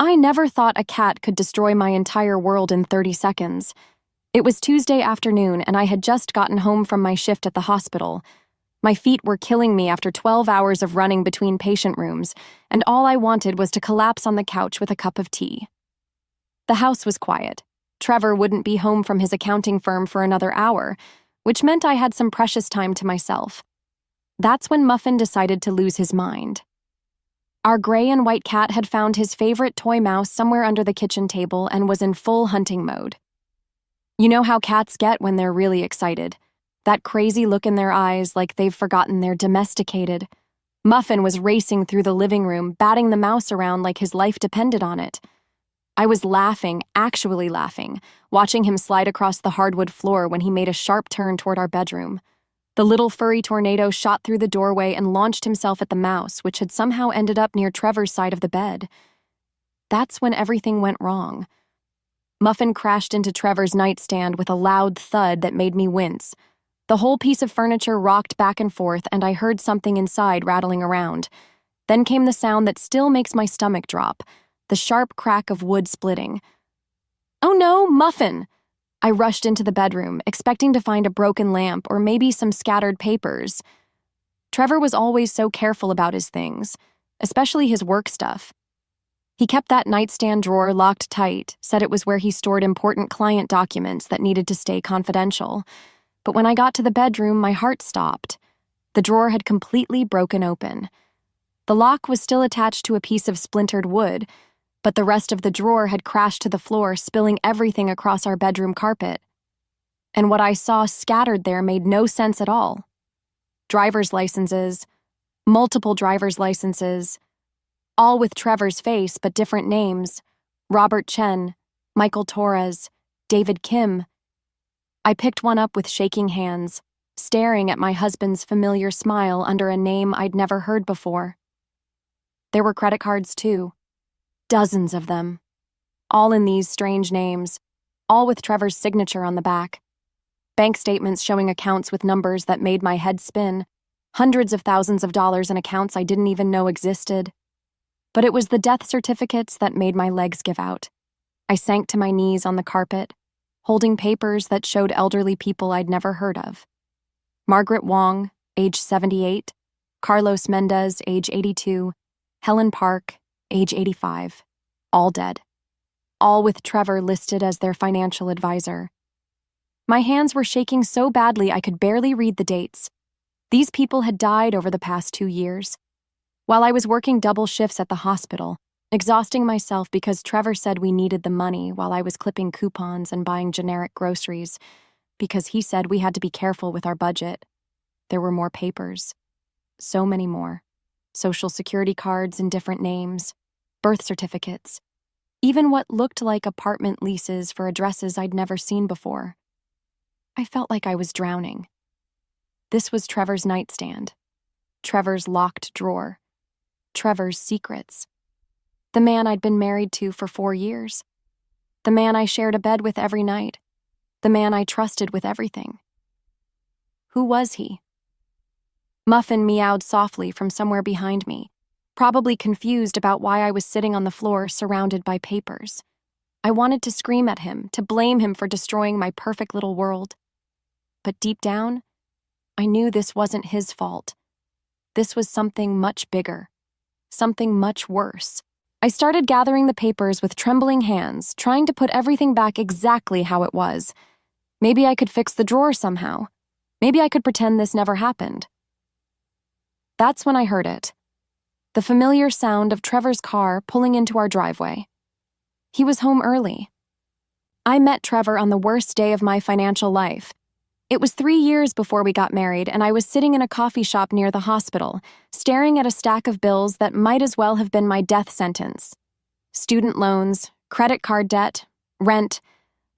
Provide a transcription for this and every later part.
I never thought a cat could destroy my entire world in 30 seconds. It was Tuesday afternoon, and I had just gotten home from my shift at the hospital. My feet were killing me after 12 hours of running between patient rooms, and all I wanted was to collapse on the couch with a cup of tea. The house was quiet. Trevor wouldn't be home from his accounting firm for another hour, which meant I had some precious time to myself. That's when Muffin decided to lose his mind. Our gray and white cat had found his favorite toy mouse somewhere under the kitchen table and was in full hunting mode. You know how cats get when they're really excited. That crazy look in their eyes like they've forgotten they're domesticated. Muffin was racing through the living room, batting the mouse around like his life depended on it. I was laughing, actually laughing, watching him slide across the hardwood floor when he made a sharp turn toward our bedroom. The little furry tornado shot through the doorway and launched himself at the mouse, which had somehow ended up near Trevor's side of the bed. That's when everything went wrong. Muffin crashed into Trevor's nightstand with a loud thud that made me wince. The whole piece of furniture rocked back and forth, and I heard something inside rattling around. Then came the sound that still makes my stomach drop, the sharp crack of wood splitting. "Oh no, Muffin!" I rushed into the bedroom, expecting to find a broken lamp or maybe some scattered papers. Trevor was always so careful about his things, especially his work stuff. He kept that nightstand drawer locked tight, said it was where he stored important client documents that needed to stay confidential. But when I got to the bedroom, my heart stopped. The drawer had completely broken open. The lock was still attached to a piece of splintered wood, but the rest of the drawer had crashed to the floor, spilling everything across our bedroom carpet. And what I saw scattered there made no sense at all. Driver's licenses, multiple driver's licenses, all with Trevor's face but different names: Robert Chen, Michael Torres, David Kim. I picked one up with shaking hands, staring at my husband's familiar smile under a name I'd never heard before. There were credit cards too. Dozens of them. All in these strange names, all with Trevor's signature on the back. Bank statements showing accounts with numbers that made my head spin. Hundreds of thousands of dollars in accounts I didn't even know existed. But it was the death certificates that made my legs give out. I sank to my knees on the carpet, holding papers that showed elderly people I'd never heard of. Margaret Wong, age 78, Carlos Mendez, age 82, Helen Park, age 85, all dead. All with Trevor listed as their financial advisor. My hands were shaking so badly I could barely read the dates. These people had died over the past 2 years. While I was working double shifts at the hospital, exhausting myself because Trevor said we needed the money while I was clipping coupons and buying generic groceries, because he said we had to be careful with our budget. There were more papers. So many more. Social security cards in different names, birth certificates, even what looked like apartment leases for addresses I'd never seen before. I felt like I was drowning. This was Trevor's nightstand, Trevor's locked drawer, Trevor's secrets. The man I'd been married to for 4 years. The man I shared a bed with every night. The man I trusted with everything. Who was he? Muffin meowed softly from somewhere behind me, probably confused about why I was sitting on the floor surrounded by papers. I wanted to scream at him, to blame him for destroying my perfect little world. But deep down, I knew this wasn't his fault. This was something much bigger, something much worse. I started gathering the papers with trembling hands, trying to put everything back exactly how it was. Maybe I could fix the drawer somehow. Maybe I could pretend this never happened. That's when I heard it. The familiar sound of Trevor's car pulling into our driveway. He was home early. I met Trevor on the worst day of my financial life. It was 3 years before we got married, and I was sitting in a coffee shop near the hospital, staring at a stack of bills that might as well have been my death sentence. Student loans, credit card debt, rent.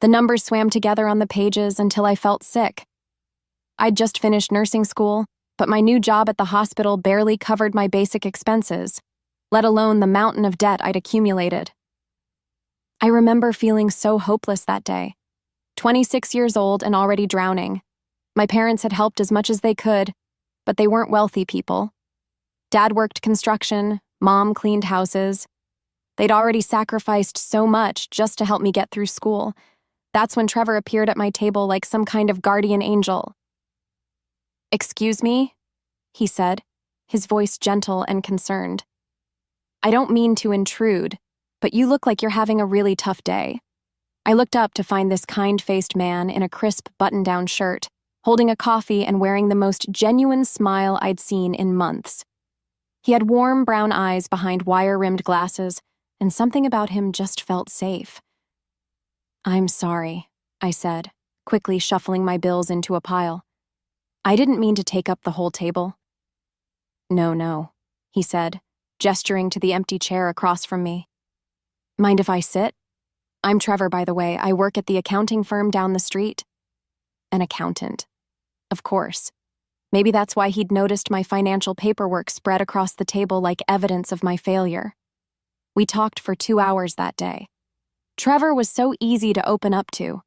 The numbers swam together on the pages until I felt sick. I'd just finished nursing school, but my new job at the hospital barely covered my basic expenses, let alone the mountain of debt I'd accumulated. I remember feeling so hopeless that day. 26 years old and already drowning. My parents had helped as much as they could, but they weren't wealthy people. Dad worked construction, Mom cleaned houses. They'd already sacrificed so much just to help me get through school. That's when Trevor appeared at my table like some kind of guardian angel. "Excuse me?" he said, his voice gentle and concerned. "I don't mean to intrude, but you look like you're having a really tough day." I looked up to find this kind-faced man in a crisp button-down shirt, holding a coffee and wearing the most genuine smile I'd seen in months. He had warm brown eyes behind wire-rimmed glasses, and something about him just felt safe. "I'm sorry," I said, quickly shuffling my bills into a pile. "I didn't mean to take up the whole table." No, he said, gesturing to the empty chair across from me. "Mind if I sit? I'm Trevor, by the way. I work at the accounting firm down the street." An accountant. Of course. Maybe that's why he'd noticed my financial paperwork spread across the table like evidence of my failure. We talked for 2 hours that day. Trevor was so easy to open up to.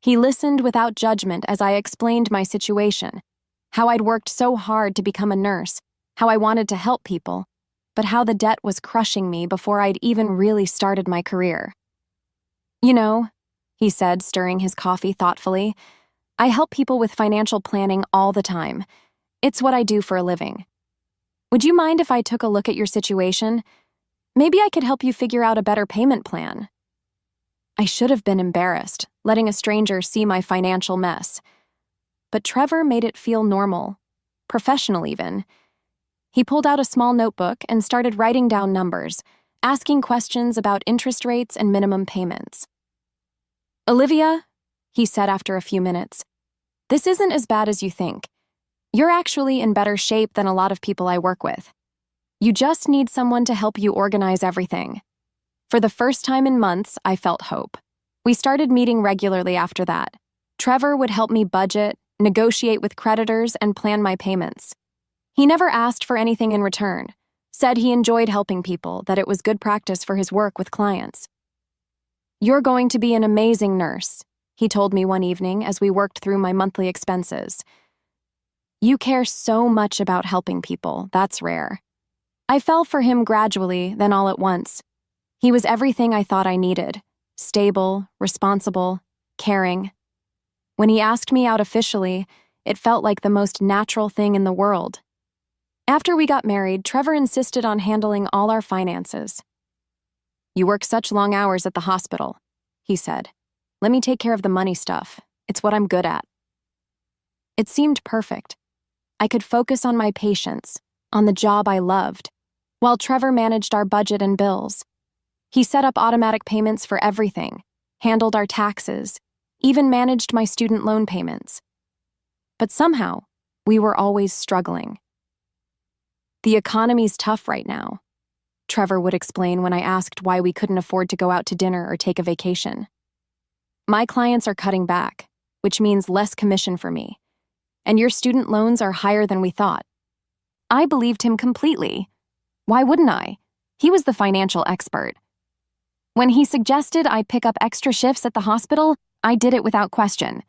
He listened without judgment as I explained my situation, how I'd worked so hard to become a nurse, how I wanted to help people, but how the debt was crushing me before I'd even really started my career. "You know," he said, stirring his coffee thoughtfully, "I help people with financial planning all the time. It's what I do for a living. Would you mind if I took a look at your situation? Maybe I could help you figure out a better payment plan." I should have been embarrassed, letting a stranger see my financial mess. But Trevor made it feel normal, professional even. He pulled out a small notebook and started writing down numbers, asking questions about interest rates and minimum payments. "Olivia," he said after a few minutes, "this isn't as bad as you think. You're actually in better shape than a lot of people I work with. You just need someone to help you organize everything." For the first time in months, I felt hope. We started meeting regularly after that. Trevor would help me budget, negotiate with creditors, and plan my payments. He never asked for anything in return, said he enjoyed helping people, that it was good practice for his work with clients. "You're going to be an amazing nurse," he told me one evening as we worked through my monthly expenses. "You care so much about helping people, that's rare." I fell for him gradually, then all at once. He was everything I thought I needed: stable, responsible, caring. When he asked me out officially, it felt like the most natural thing in the world. After we got married, Trevor insisted on handling all our finances. "You work such long hours at the hospital," he said. "Let me take care of the money stuff. It's what I'm good at." It seemed perfect. I could focus on my patients, on the job I loved, while Trevor managed our budget and bills. He set up automatic payments for everything, handled our taxes, even managed my student loan payments. But somehow, we were always struggling. "The economy's tough right now," Trevor would explain when I asked why we couldn't afford to go out to dinner or take a vacation. "My clients are cutting back, which means less commission for me. And your student loans are higher than we thought." I believed him completely. Why wouldn't I? He was the financial expert. When he suggested I pick up extra shifts at the hospital, I did it without question.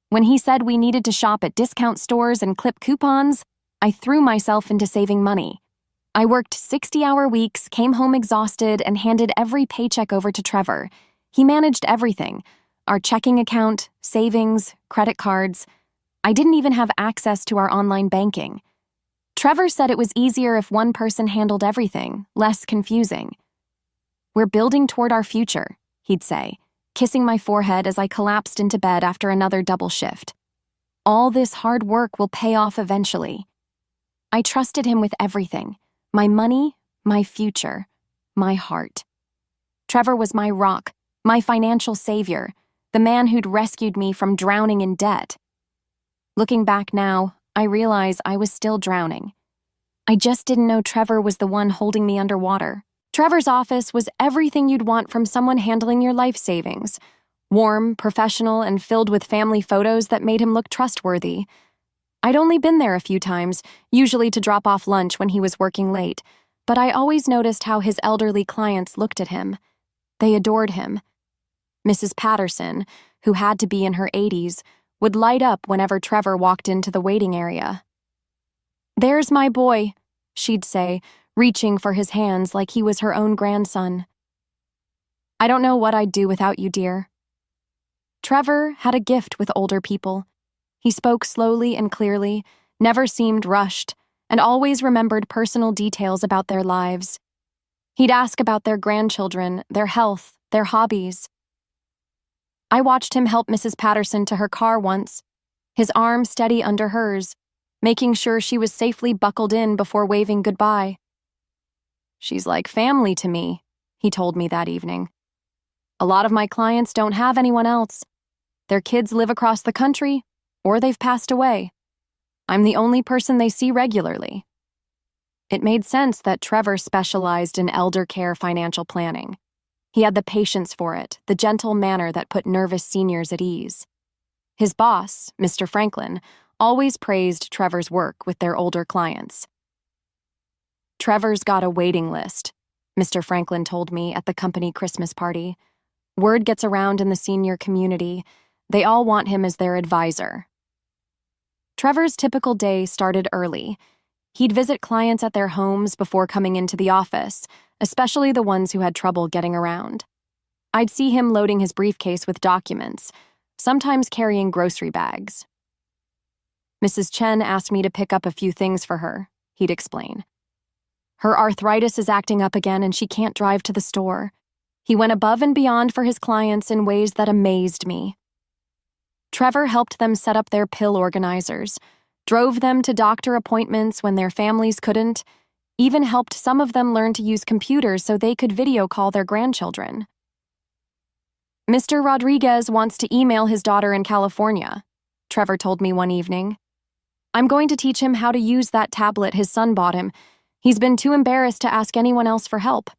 When he said we needed to shop at discount stores and clip coupons, I threw myself into saving money. I worked 60-hour weeks, came home exhausted, and handed every paycheck over to Trevor. He managed everything: our checking account, savings, credit cards. I didn't even have access to our online banking. Trevor said it was easier if one person handled everything, less confusing. "We're building toward our future," he'd say, kissing my forehead as I collapsed into bed after another double shift. "All this hard work will pay off eventually." I trusted him with everything: my money, my future, my heart. Trevor was my rock, my financial savior, the man who'd rescued me from drowning in debt. Looking back now, I realize I was still drowning. I just didn't know Trevor was the one holding me underwater. Trevor's office was everything you'd want from someone handling your life savings: warm, professional, and filled with family photos that made him look trustworthy. I'd only been there a few times, usually to drop off lunch when he was working late, but I always noticed how his elderly clients looked at him. They adored him. Mrs. Patterson, who had to be in her 80s, would light up whenever Trevor walked into the waiting area. "There's my boy," she'd say, reaching for his hands like he was her own grandson. "I don't know what I'd do without you, dear." Trevor had a gift with older people. He spoke slowly and clearly, never seemed rushed, and always remembered personal details about their lives. He'd ask about their grandchildren, their health, their hobbies. I watched him help Mrs. Patterson to her car once, his arm steady under hers, making sure she was safely buckled in before waving goodbye. "She's like family to me," he told me that evening. "A lot of my clients don't have anyone else. Their kids live across the country, or they've passed away. I'm the only person they see regularly." It made sense that Trevor specialized in elder care financial planning. He had the patience for it, the gentle manner that put nervous seniors at ease. His boss, Mr. Franklin, always praised Trevor's work with their older clients. "Trevor's got a waiting list," Mr. Franklin told me at the company Christmas party. "Word gets around in the senior community. They all want him as their advisor." Trevor's typical day started early. He'd visit clients at their homes before coming into the office, especially the ones who had trouble getting around. I'd see him loading his briefcase with documents, sometimes carrying grocery bags. "Mrs. Chen asked me to pick up a few things for her," he'd explain. "Her arthritis is acting up again and she can't drive to the store." He went above and beyond for his clients in ways that amazed me. Trevor helped them set up their pill organizers, drove them to doctor appointments when their families couldn't, even helped some of them learn to use computers so they could video call their grandchildren. "Mr. Rodriguez wants to email his daughter in California," Trevor told me one evening. "I'm going to teach him how to use that tablet his son bought him. He's been too embarrassed to ask anyone else for help."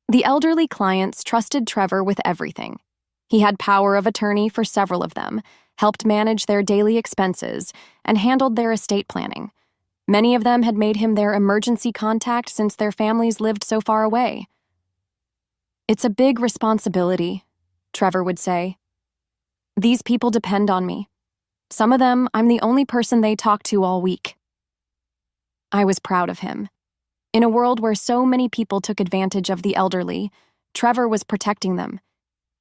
The elderly clients trusted Trevor with everything. He had power of attorney for several of them, helped manage their daily expenses, and handled their estate planning. Many of them had made him their emergency contact since their families lived so far away. "It's a big responsibility," Trevor would say. "These people depend on me. Some of them, I'm the only person they talk to all week." I was proud of him. In a world where so many people took advantage of the elderly, Trevor was protecting them.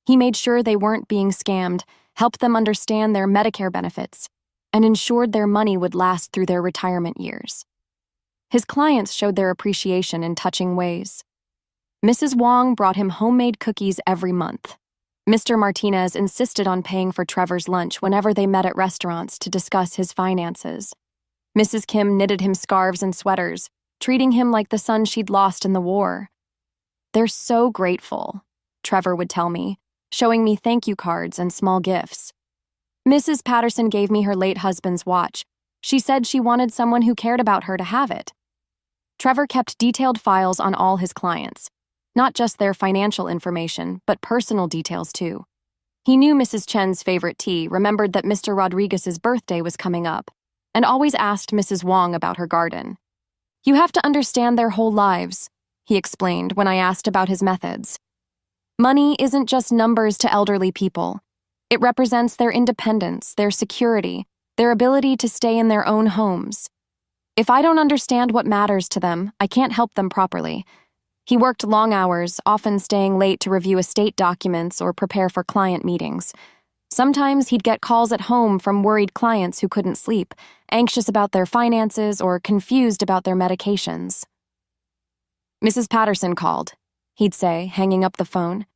He made sure they weren't being scammed, helped them understand their Medicare benefits, and ensured their money would last through their retirement years. His clients showed their appreciation in touching ways. Mrs. Wong brought him homemade cookies every month. Mr. Martinez insisted on paying for Trevor's lunch whenever they met at restaurants to discuss his finances. Mrs. Kim knitted him scarves and sweaters, treating him like the son she'd lost in the war. "They're so grateful," Trevor would tell me, showing me thank you cards and small gifts. "Mrs. Patterson gave me her late husband's watch. She said she wanted someone who cared about her to have it." Trevor kept detailed files on all his clients, not just their financial information, but personal details too. He knew Mrs. Chen's favorite tea, remembered that Mr. Rodriguez's birthday was coming up, and always asked Mrs. Wong about her garden. "You have to understand their whole lives," he explained when I asked about his methods. "Money isn't just numbers to elderly people. It represents their independence, their security, their ability to stay in their own homes. If I don't understand what matters to them, I can't help them properly." He worked long hours, often staying late to review estate documents or prepare for client meetings. Sometimes he'd get calls at home from worried clients who couldn't sleep, anxious about their finances or confused about their medications. "Mrs. Patterson called," he'd say, hanging up the phone.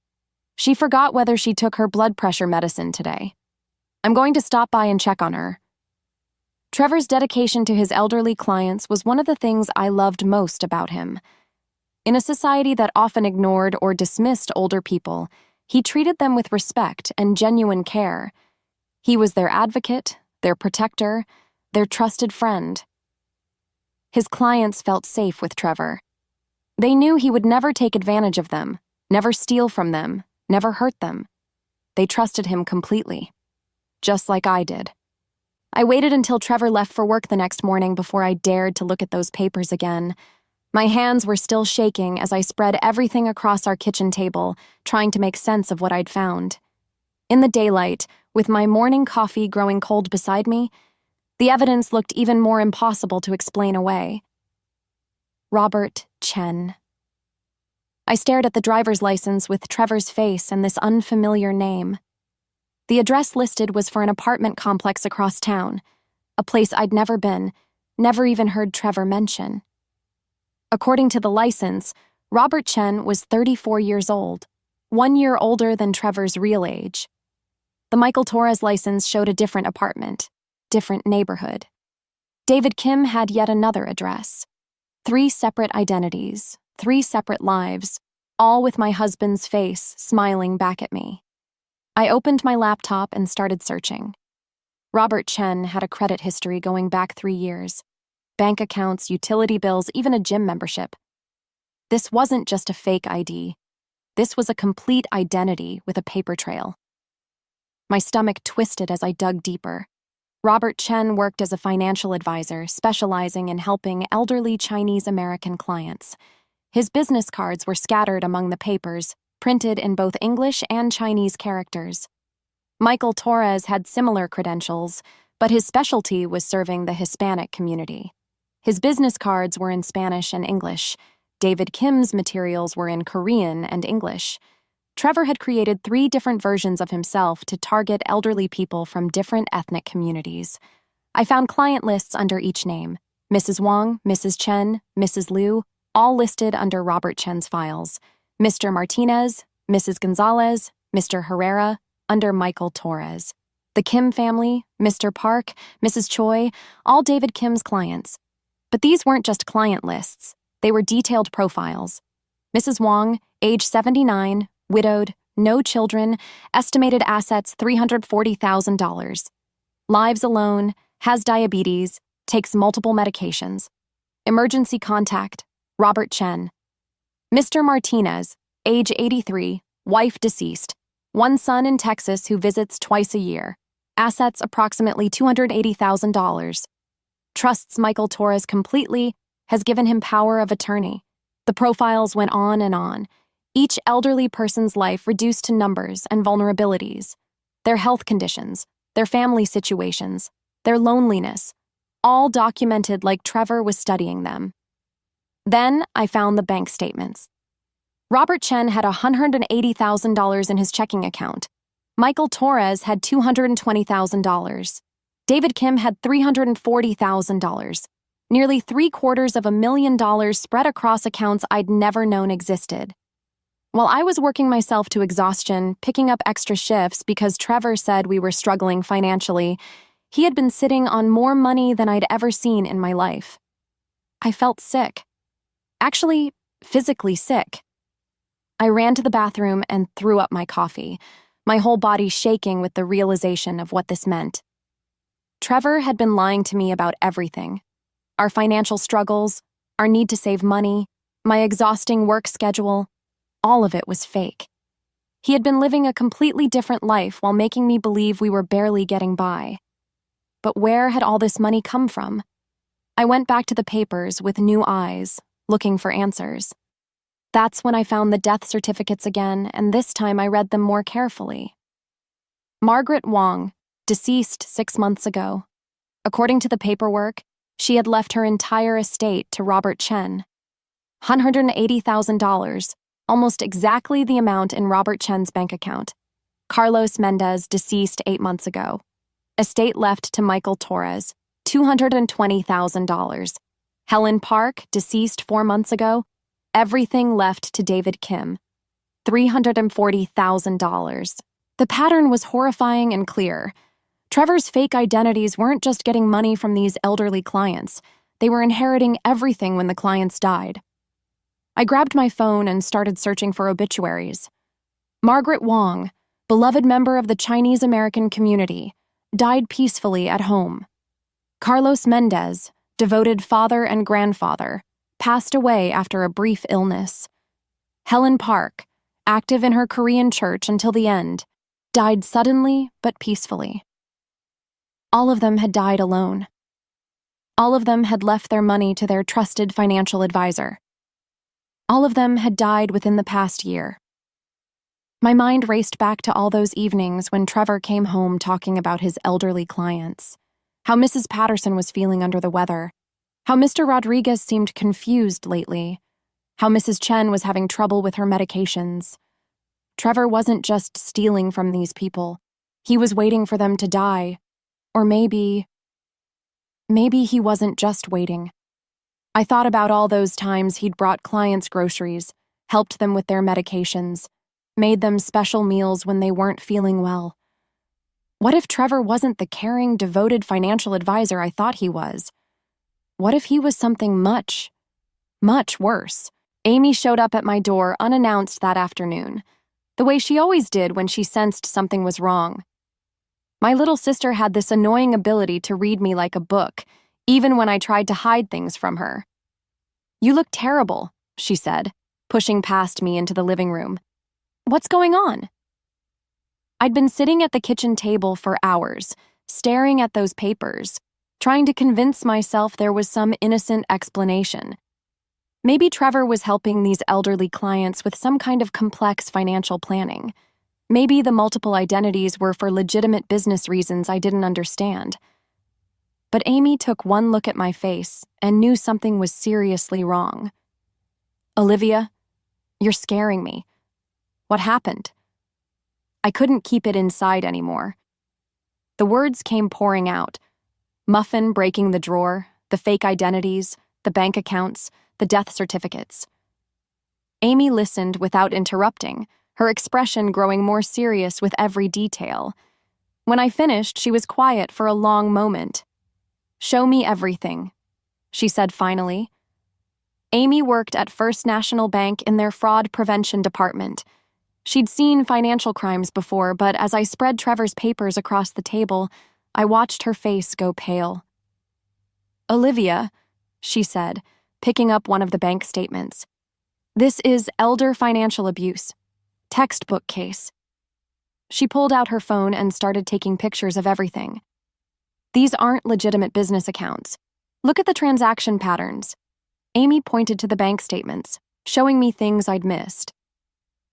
"She forgot whether she took her blood pressure medicine today. I'm going to stop by and check on her." Trevor's dedication to his elderly clients was one of the things I loved most about him. In a society that often ignored or dismissed older people, he treated them with respect and genuine care. He was their advocate, their protector, their trusted friend. His clients felt safe with Trevor. They knew he would never take advantage of them, never steal from them, never hurt them. They trusted him completely, just like I did. I waited until Trevor left for work the next morning before I dared to look at those papers again. My hands were still shaking as I spread everything across our kitchen table, trying to make sense of what I'd found. In the daylight, with my morning coffee growing cold beside me, the evidence looked even more impossible to explain away. Robert Chen. I stared at the driver's license with Trevor's face and this unfamiliar name. The address listed was for an apartment complex across town, a place I'd never been, never even heard Trevor mention. According to the license, Robert Chen was 34 years old, 1 year older than Trevor's real age. The Michael Torres license showed a different apartment, different neighborhood. David Kim had yet another address. 3 separate identities, 3 separate lives, all with my husband's face smiling back at me. I opened my laptop and started searching. Robert Chen had a credit history going back 3 years. Bank accounts, utility bills, even a gym membership. This wasn't just a fake ID. This was a complete identity with a paper trail. My stomach twisted as I dug deeper. Robert Chen worked as a financial advisor, specializing in helping elderly Chinese American clients. His business cards were scattered among the papers, printed in both English and Chinese characters. Michael Torres had similar credentials, but his specialty was serving the Hispanic community. His business cards were in Spanish and English. David Kim's materials were in Korean and English. Trevor had created 3 different versions of himself to target elderly people from different ethnic communities. I found client lists under each name: Mrs. Wong, Mrs. Chen, Mrs. Liu, all listed under Robert Chen's files. Mr. Martinez, Mrs. Gonzalez, Mr. Herrera, under Michael Torres. The Kim family, Mr. Park, Mrs. Choi, all David Kim's clients. But these weren't just client lists. They were detailed profiles. Mrs. Wong, age 79, widowed, no children, estimated assets $340,000. Lives alone, has diabetes, takes multiple medications. Emergency contact, Robert Chen. Mr. Martinez, age 83, wife deceased. 1 son in Texas who visits twice a year. Assets approximately $280,000. Trusts Michael Torres completely, has given him power of attorney. The profiles went on and on. Each elderly person's life reduced to numbers and vulnerabilities. Their health conditions, their family situations, their loneliness, all documented like Trevor was studying them. Then I found the bank statements. Robert Chen had $180,000 in his checking account. Michael Torres had $220,000. David Kim had $340,000. Nearly $750,000 spread across accounts I'd never known existed. While I was working myself to exhaustion, picking up extra shifts because Trevor said we were struggling financially, he had been sitting on more money than I'd ever seen in my life. I felt sick. Actually, physically sick. I ran to the bathroom and threw up my coffee, my whole body shaking with the realization of what this meant. Trevor had been lying to me about everything. Our financial struggles, our need to save money, my exhausting work schedule, all of it was fake. He had been living a completely different life while making me believe we were barely getting by. But where had all this money come from? I went back to the papers with new eyes, looking for answers. That's when I found the death certificates again, and this time I read them more carefully. Margaret Wong, deceased 6 months ago. According to the paperwork, she had left her entire estate to Robert Chen. $180,000, almost exactly the amount in Robert Chen's bank account. Carlos Mendez, deceased 8 months ago. Estate left to Michael Torres, $220,000. Helen Park, deceased 4 months ago. Everything left to David Kim, $340,000. The pattern was horrifying and clear. Trevor's fake identities weren't just getting money from these elderly clients. They were inheriting everything when the clients died. I grabbed my phone and started searching for obituaries. Margaret Wong, beloved member of the Chinese American community, died peacefully at home. Carlos Mendez, devoted father and grandfather, passed away after a brief illness. Helen Park, active in her Korean church until the end, died suddenly but peacefully. All of them had died alone. All of them had left their money to their trusted financial advisor. All of them had died within the past year. My mind raced back to all those evenings when Trevor came home talking about his elderly clients, how Mrs. Patterson was feeling under the weather, How Mr. Rodriguez seemed confused lately. How Mrs. Chen was having trouble with her medications. Trevor wasn't just stealing from these people. He was waiting for them to die. Or maybe he wasn't just waiting. I thought about all those times he'd brought clients groceries, helped them with their medications, made them special meals when they weren't feeling well. What if Trevor wasn't the caring, devoted financial advisor I thought he was? What if he was something much, much worse? Amy showed up at my door unannounced that afternoon, the way she always did when she sensed something was wrong. My little sister had this annoying ability to read me like a book, even when I tried to hide things from her. "You look terrible," she said, pushing past me into the living room. "What's going on?" I'd been sitting at the kitchen table for hours, staring at those papers, trying to convince myself there was some innocent explanation. Maybe Trevor was helping these elderly clients with some kind of complex financial planning. Maybe the multiple identities were for legitimate business reasons I didn't understand. But Amy took one look at my face and knew something was seriously wrong. "Olivia, you're scaring me. What happened?" I couldn't keep it inside anymore. The words came pouring out. Muffin breaking the drawer, the fake identities, the bank accounts, the death certificates. Amy listened without interrupting, her expression growing more serious with every detail. When I finished, she was quiet for a long moment. "Show me everything," she said finally. Amy worked at First National Bank in their fraud prevention department. She'd seen financial crimes before, but as I spread Trevor's papers across the table, I watched her face go pale. "Olivia," she said, picking up one of the bank statements. "This is elder financial abuse. Textbook case." She pulled out her phone and started taking pictures of everything. "These aren't legitimate business accounts. Look at the transaction patterns." Amy pointed to the bank statements, showing me things I'd missed.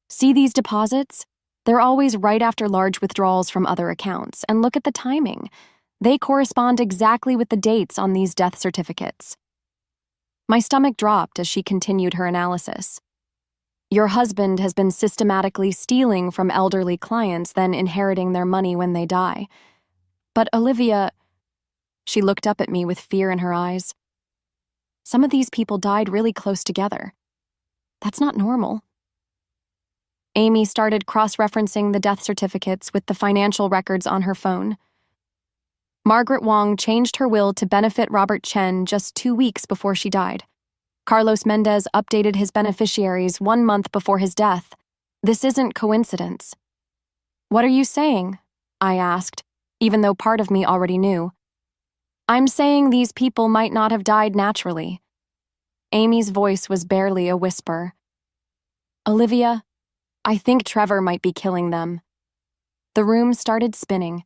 "See these deposits? They're always right after large withdrawals from other accounts, and look at the timing. They correspond exactly with the dates on these death certificates." My stomach dropped as she continued her analysis. "Your husband has been systematically stealing from elderly clients, then inheriting their money when they die. But Olivia," she looked up at me with fear in her eyes, "some of these people died really close together. That's not normal." Amy started cross-referencing the death certificates with the financial records on her phone. Margaret Wong changed her will to benefit Robert Chen just 2 weeks before she died. Carlos Mendez updated his beneficiaries 1 month before his death. This isn't coincidence. "What are you saying?" I asked, even though part of me already knew. "I'm saying these people might not have died naturally." Amy's voice was barely a whisper. "Olivia, I think Trevor might be killing them." The room started spinning.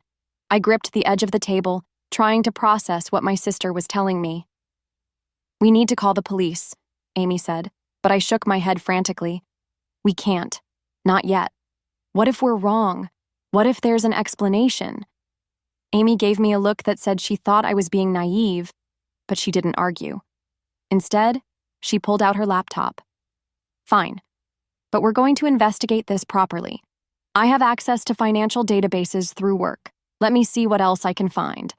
I gripped the edge of the table, trying to process what my sister was telling me. "We need to call the police," Amy said, but I shook my head frantically. "We can't. Not yet. What if we're wrong? What if there's an explanation?" Amy gave me a look that said she thought I was being naive, but she didn't argue. Instead, she pulled out her laptop. "Fine. But we're going to investigate this properly. I have access to financial databases through work. Let me see what else I can find."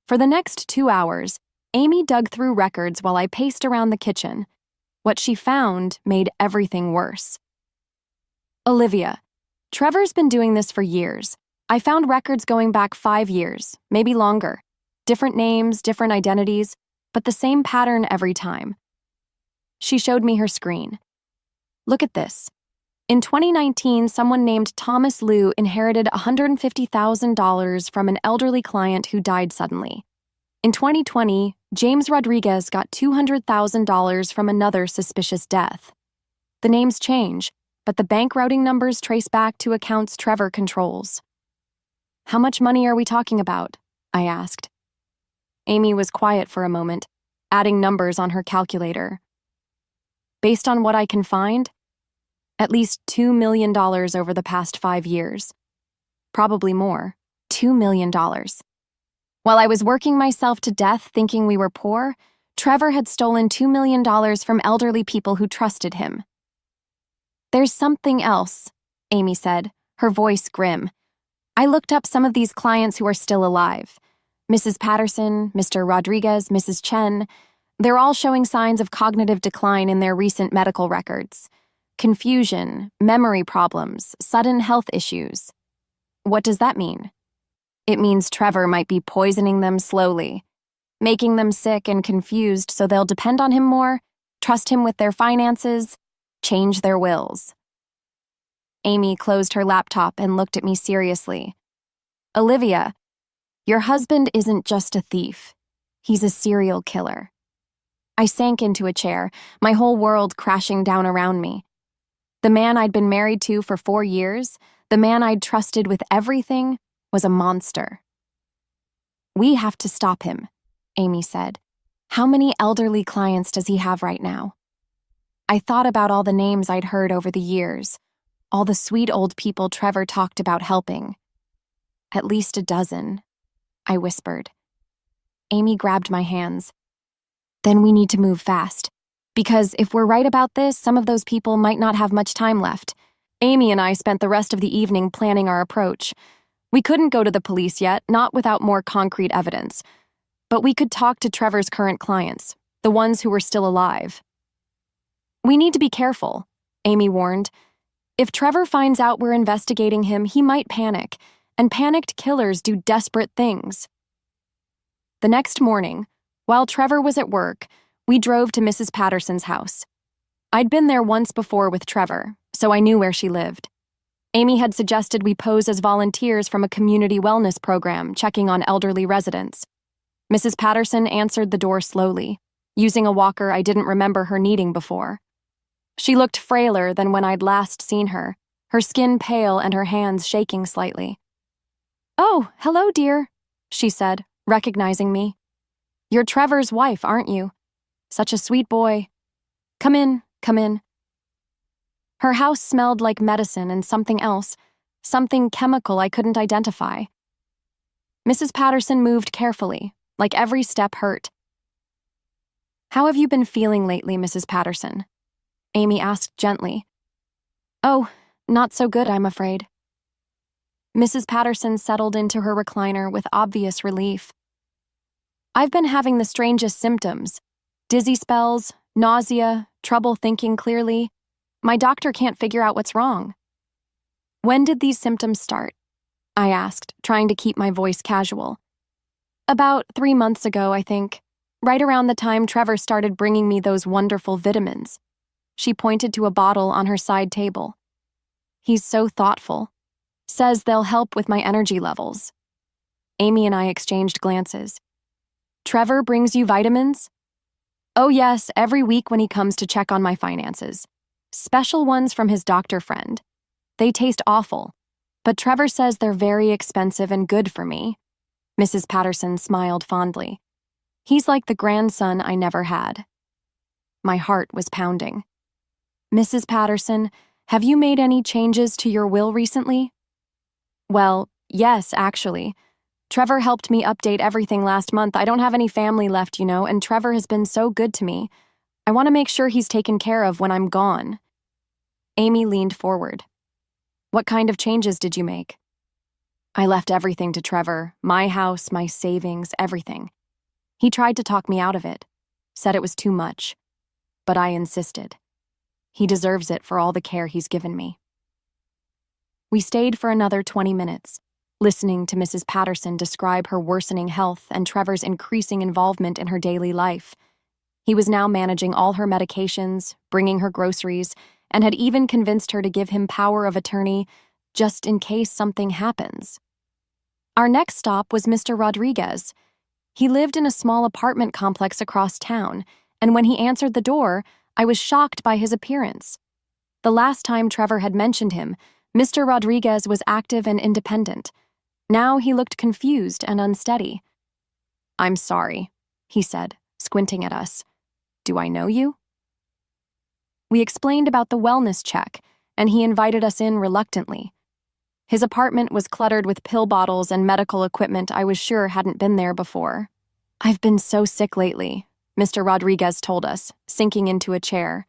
For the next 2 hours, Amy dug through records while I paced around the kitchen. What she found made everything worse. "Olivia, Trevor's been doing this for years. I found records going back 5 years, maybe longer. Different names, different identities, but the same pattern every time." She showed me her screen. "Look at this. In 2019, someone named Thomas Liu inherited $150,000 from an elderly client who died suddenly. In 2020, James Rodriguez got $200,000 from another suspicious death. The names change, but the bank routing numbers trace back to accounts Trevor controls." "How much money are we talking about?" I asked. Amy was quiet for a moment, adding numbers on her calculator. "Based on what I can find, at least $2 million over the past 5 years. Probably more. $2 million. While I was working myself to death thinking we were poor, Trevor had stolen $2 million from elderly people who trusted him. There's something else, Amy said, her voice grim. I looked up some of these clients who are still alive. Mrs. Patterson, Mr. Rodriguez, Mrs. Chen. They're all showing signs of cognitive decline in their recent medical records. Confusion, memory problems, sudden health issues. What does that mean? It means Trevor might be poisoning them slowly, making them sick and confused so they'll depend on him more, trust him with their finances, change their wills. Amy closed her laptop and looked at me seriously. Olivia, your husband isn't just a thief. He's a serial killer. I sank into a chair, my whole world crashing down around me. The man I'd been married to for 4 years, the man I'd trusted with everything, was a monster. We have to stop him, Amy said. How many elderly clients does he have right now? I thought about all the names I'd heard over the years, all the sweet old people Trevor talked about helping. At least a dozen, I whispered. Amy grabbed my hands. Then we need to move fast, because if we're right about this, some of those people might not have much time left. Amy and I spent the rest of the evening planning our approach. We couldn't go to the police yet, not without more concrete evidence. But we could talk to Trevor's current clients, the ones who were still alive. We need to be careful, Amy warned. If Trevor finds out we're investigating him, he might panic, and panicked killers do desperate things. The next morning, while Trevor was at work, we drove to Mrs. Patterson's house. I'd been there once before with Trevor, so I knew where she lived. Amy had suggested we pose as volunteers from a community wellness program checking on elderly residents. Mrs. Patterson answered the door slowly, using a walker I didn't remember her needing before. She looked frailer than when I'd last seen her skin pale and her hands shaking slightly. "Oh, hello, dear," she said, recognizing me. "You're Trevor's wife, aren't you? Such a sweet boy. Come in, come in." Her house smelled like medicine and something else, something chemical I couldn't identify. Mrs. Patterson moved carefully, like every step hurt. "How have you been feeling lately, Mrs. Patterson?" Amy asked gently. "Oh, not so good, I'm afraid." Mrs. Patterson settled into her recliner with obvious relief. "I've been having the strangest symptoms. Dizzy spells, nausea, trouble thinking clearly. My doctor can't figure out what's wrong." "When did these symptoms start?" I asked, trying to keep my voice casual. "About 3 months ago, I think. Right around the time Trevor started bringing me those wonderful vitamins." She pointed to a bottle on her side table. "He's so thoughtful. Says they'll help with my energy levels." Amy and I exchanged glances. "Trevor brings you vitamins?" "Oh yes, every week when he comes to check on my finances. Special ones from his doctor friend. They taste awful, but Trevor says they're very expensive and good for me." Mrs. Patterson smiled fondly. "He's like the grandson I never had." My heart was pounding. "Mrs. Patterson, have you made any changes to your will recently?" "Well, yes, actually. Trevor helped me update everything last month. I don't have any family left, and Trevor has been so good to me. I want to make sure he's taken care of when I'm gone." Amy leaned forward. "What kind of changes did you make?" "I left everything to Trevor, my house, my savings, everything. He tried to talk me out of it, said it was too much, but I insisted. He deserves it for all the care he's given me." We stayed for another 20 minutes, listening to Mrs. Patterson describe her worsening health and Trevor's increasing involvement in her daily life. He was now managing all her medications, bringing her groceries, and had even convinced her to give him power of attorney just in case something happens. Our next stop was Mr. Rodriguez. He lived in a small apartment complex across town, and when he answered the door, I was shocked by his appearance. The last time Trevor had mentioned him, Mr. Rodriguez was active and independent. Now he looked confused and unsteady. "I'm sorry," he said, squinting at us. "Do I know you?" We explained about the wellness check, and he invited us in reluctantly. His apartment was cluttered with pill bottles and medical equipment I was sure hadn't been there before. "I've been so sick lately," Mr. Rodriguez told us, sinking into a chair.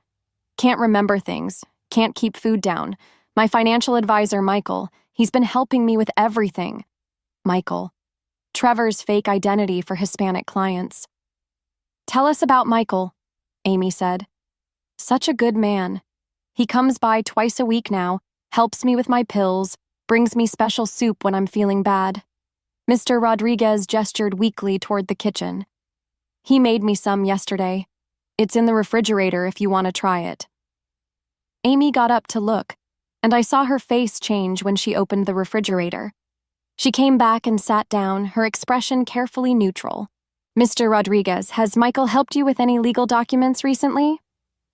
"Can't remember things, can't keep food down. My financial advisor, Michael, he's been helping me with everything." Michael. Trevor's fake identity for Hispanic clients. "Tell us about Michael," Amy said. "Such a good man. He comes by twice a week now, helps me with my pills, brings me special soup when I'm feeling bad." Mr. Rodriguez gestured weakly toward the kitchen. "He made me some yesterday. It's in the refrigerator if you want to try it." Amy got up to look, and I saw her face change when she opened the refrigerator. She came back and sat down, her expression carefully neutral. "Mr. Rodriguez, has Michael helped you with any legal documents recently?"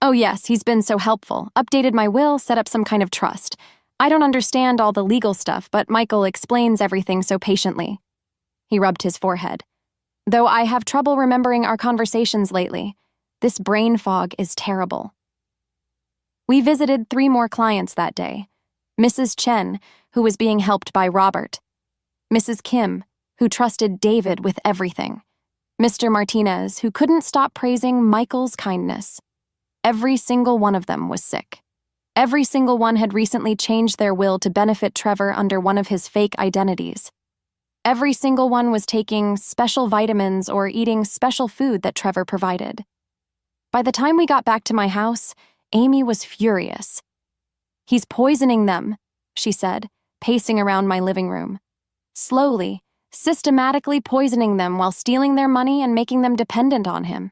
"Oh yes, he's been so helpful. Updated my will, set up some kind of trust. I don't understand all the legal stuff, but Michael explains everything so patiently." He rubbed his forehead. "Though I have trouble remembering our conversations lately. This brain fog is terrible." We visited 3 more clients that day. Mrs. Chen, who was being helped by Robert. Mrs. Kim, who trusted David with everything. Mr. Martinez, who couldn't stop praising Michael's kindness. Every single one of them was sick. Every single one had recently changed their will to benefit Trevor under one of his fake identities. Every single one was taking special vitamins or eating special food that Trevor provided. By the time we got back to my house, Amy was furious. "He's poisoning them," she said, pacing around my living room. "Slowly, systematically poisoning them while stealing their money and making them dependent on him."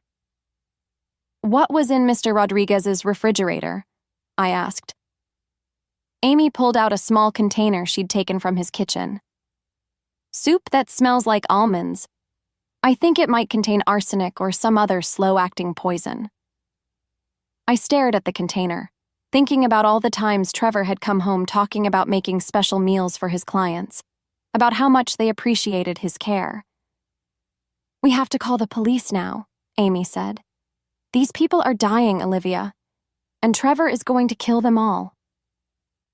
"What was in Mr. Rodriguez's refrigerator?" I asked. Amy pulled out a small container she'd taken from his kitchen. "Soup that smells like almonds. I think it might contain arsenic or some other slow-acting poison." I stared at the container, thinking about all the times Trevor had come home talking about making special meals for his clients, about how much they appreciated his care. "We have to call the police now," Amy said. "These people are dying, Olivia, and Trevor is going to kill them all."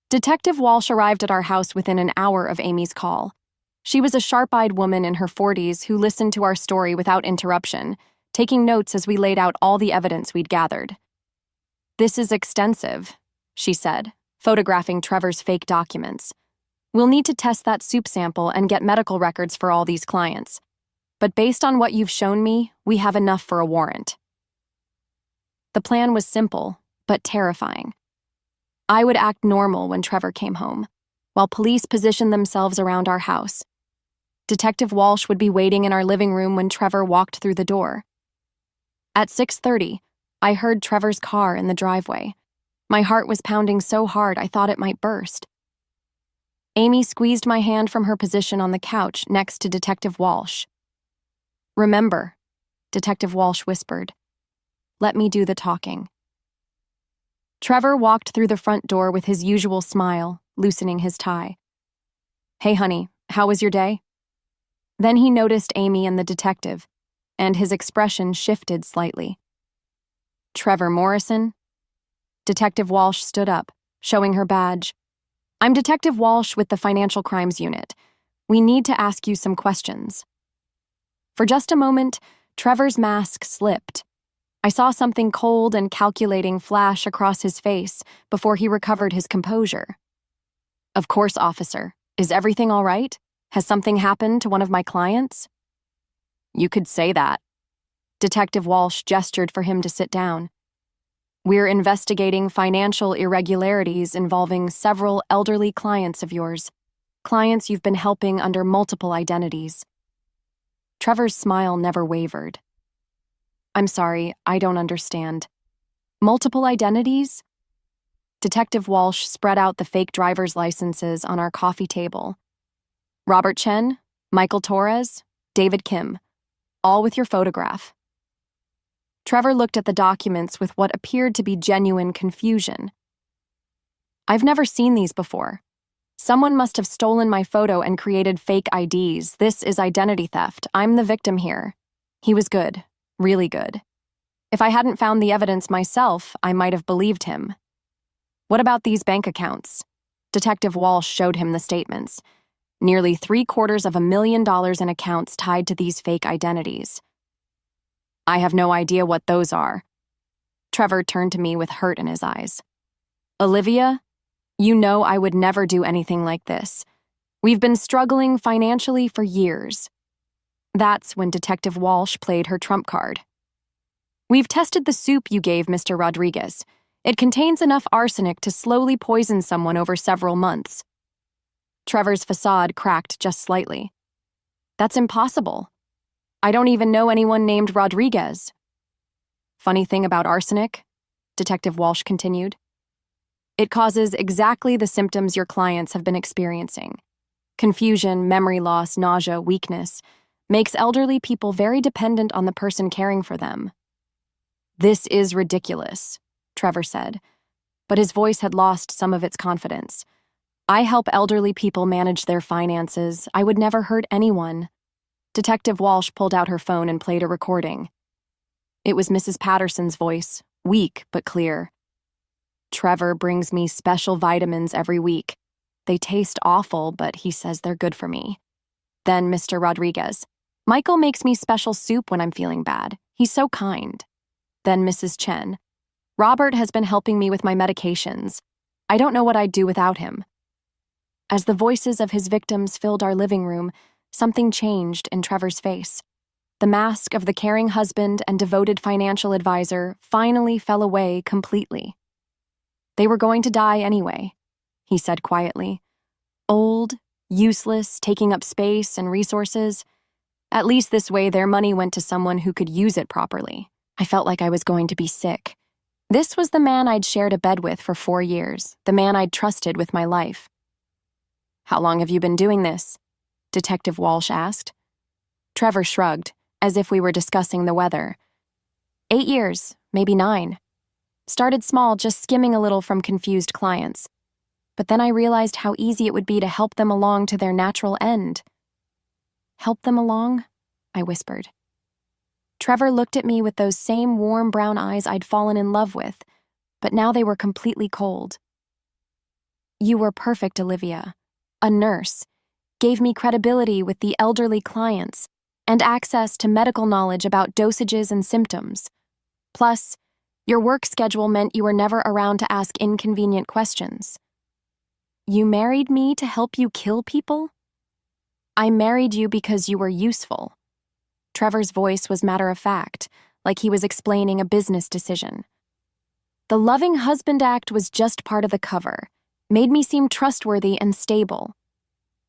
Detective Walsh arrived at our house within an hour of Amy's call. She was a sharp-eyed woman in her 40s who listened to our story without interruption, taking notes as we laid out all the evidence we'd gathered. "This is extensive," she said, photographing Trevor's fake documents. "We'll need to test that soup sample and get medical records for all these clients. But based on what you've shown me, we have enough for a warrant." The plan was simple, but terrifying. I would act normal when Trevor came home, while police positioned themselves around our house. Detective Walsh would be waiting in our living room when Trevor walked through the door. At 6:30, I heard Trevor's car in the driveway. My heart was pounding so hard I thought it might burst. Amy squeezed my hand from her position on the couch next to Detective Walsh. "Remember," Detective Walsh whispered, "let me do the talking." Trevor walked through the front door with his usual smile, loosening his tie. "Hey, honey, how was your day?" Then he noticed Amy and the detective, and his expression shifted slightly. "Trevor Morrison?" Detective Walsh stood up, showing her badge. "I'm Detective Walsh with the Financial Crimes Unit. We need to ask you some questions." For just a moment, Trevor's mask slipped. I saw something cold and calculating flash across his face before he recovered his composure. "Of course, officer. Is everything all right? Has something happened to one of my clients?" "You could say that." Detective Walsh gestured for him to sit down. "We're investigating financial irregularities involving several elderly clients of yours, clients you've been helping under multiple identities." Trevor's smile never wavered. "I'm sorry, I don't understand. Multiple identities?" Detective Walsh spread out the fake driver's licenses on our coffee table. "Robert Chen, Michael Torres, David Kim, all with your photograph." Trevor looked at the documents with what appeared to be genuine confusion. "I've never seen these before. Someone must have stolen my photo and created fake IDs. This is identity theft. I'm the victim here." He was good. Really good. If I hadn't found the evidence myself, I might have believed him. "What about these bank accounts?" Detective Walsh showed him the statements. Nearly $750,000 in accounts tied to these fake identities. I have no idea what those are. Trevor turned to me with hurt in his eyes. Olivia, you know I would never do anything like this. We've been struggling financially for years. That's when Detective Walsh played her trump card. We've tested the soup you gave Mr. Rodriguez. It contains enough arsenic to slowly poison someone over several months. Trevor's facade cracked just slightly. That's impossible. I don't even know anyone named Rodriguez. Funny thing about arsenic, Detective Walsh continued. It causes exactly the symptoms your clients have been experiencing. Confusion, memory loss, nausea, weakness. Makes elderly people very dependent on the person caring for them. This is ridiculous, Trevor said, but his voice had lost some of its confidence. I help elderly people manage their finances. I would never hurt anyone. Detective Walsh pulled out her phone and played a recording. It was Mrs. Patterson's voice, weak but clear. Trevor brings me special vitamins every week. They taste awful, but he says they're good for me. Then Mr. Rodriguez. Michael makes me special soup when I'm feeling bad. He's so kind. Then Mrs. Chen. Robert has been helping me with my medications. I don't know what I'd do without him. As the voices of his victims filled our living room, something changed in Trevor's face. The mask of the caring husband and devoted financial advisor finally fell away completely. They were going to die anyway, he said quietly. Old, useless, taking up space and resources. At least this way their money went to someone who could use it properly. I felt like I was going to be sick. This was the man I'd shared a bed with for 4 years, the man I'd trusted with my life. How long have you been doing this? Detective Walsh asked. Trevor shrugged, as if we were discussing the weather. 8 years, maybe 9. Started small, just skimming a little from confused clients. But then I realized how easy it would be to help them along to their natural end. Help them along? I whispered. Trevor looked at me with those same warm brown eyes I'd fallen in love with, but now they were completely cold. You were perfect, Olivia. A nurse. Gave me credibility with the elderly clients and access to medical knowledge about dosages and symptoms. Plus, your work schedule meant you were never around to ask inconvenient questions. You married me to help you kill people? I married you because you were useful. Trevor's voice was matter-of-fact, like he was explaining a business decision. The loving husband act was just part of the cover, made me seem trustworthy and stable.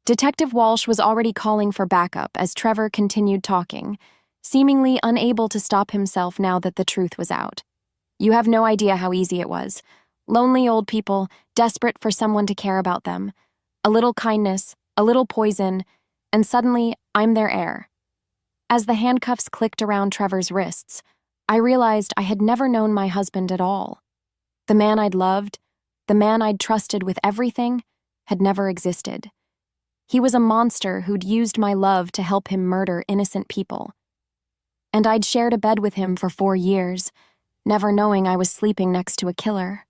Detective Walsh was already calling for backup as Trevor continued talking, seemingly unable to stop himself now that the truth was out. You have no idea how easy it was. Lonely old people, desperate for someone to care about them. A little kindness, a little poison, and suddenly I'm their heir. As the handcuffs clicked around Trevor's wrists, I realized I had never known my husband at all. The man I'd loved, the man I'd trusted with everything, had never existed. He was a monster who'd used my love to help him murder innocent people. And I'd shared a bed with him for 4 years, never knowing I was sleeping next to a killer.